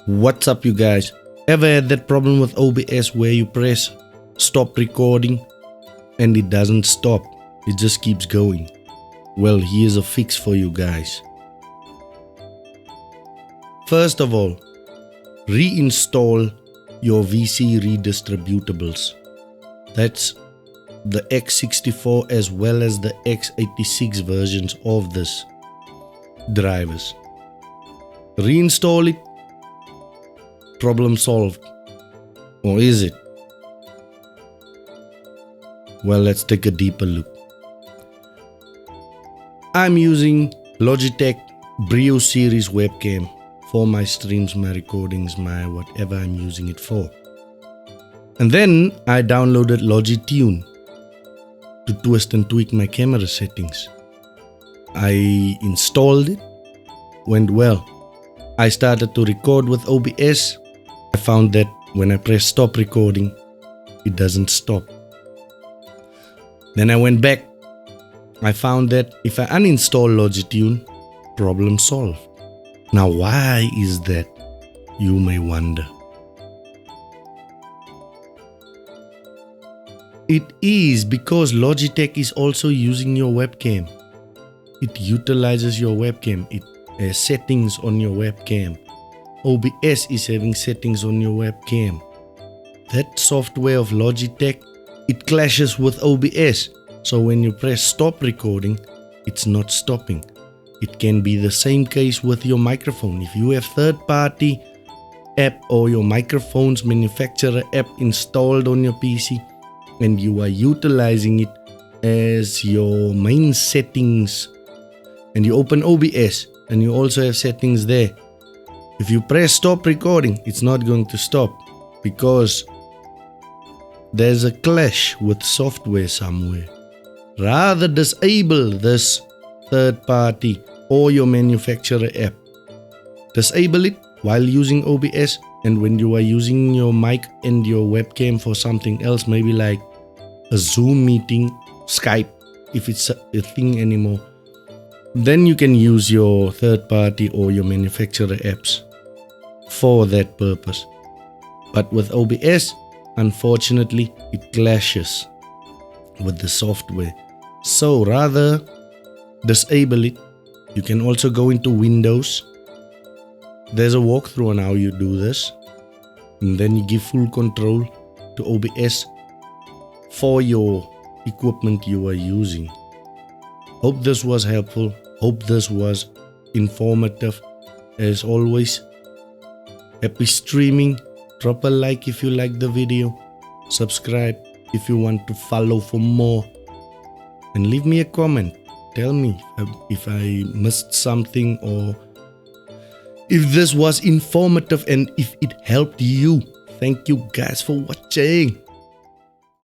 What's up, you guys? Ever had that problem with OBS where you press stop recording and it doesn't stop? It just keeps going. Well, here's a fix for you guys. First of all, reinstall your VC redistributables. That's the x64 as well as the x86 versions of this drivers. Reinstall it. Problem solved. Or is it? Well, let's take a deeper look. I'm using Logitech Brio series webcam for my streams, my recordings, my whatever I'm using it for. And then I downloaded Logitune to twist and tweak my camera settings. I installed it, went well. I started to record with OBS. I found that when I press stop recording, it doesn't stop. Then I went back. I found that if I uninstall Logitune, problem solved. Now why is that? You may wonder. It is because Logitech is also using your webcam. It utilizes your webcam. It has settings on your webcam. OBS is having settings on your webcam. That software of Logitech, it clashes with OBS. So when you press stop recording, it's not stopping. It can be the same case with your microphone. If you have third-party app or your microphone's manufacturer app installed on your PC and you are utilizing it as your main settings and you open OBS and you also have settings there, if you press stop recording, it's not going to stop because there's a clash with software somewhere. Rather disable this third party or your manufacturer app. Disable it while using OBS, and when you are using your mic and your webcam for something else, maybe like a Zoom meeting, Skype, if it's a thing anymore, then you can use your third party or your manufacturer apps for that purpose. But with OBS, unfortunately, it clashes with the software. So rather disable it. You can also go into Windows. There's a walkthrough on how you do this. And then you give full control to OBS for your equipment you are using. Hope this was helpful. Hope this was informative. As always, happy streaming. Drop a like if you like the video. Subscribe if you want to follow for more. And leave me a comment. Tell me if I missed something or if this was informative and if it helped you. Thank you guys for watching.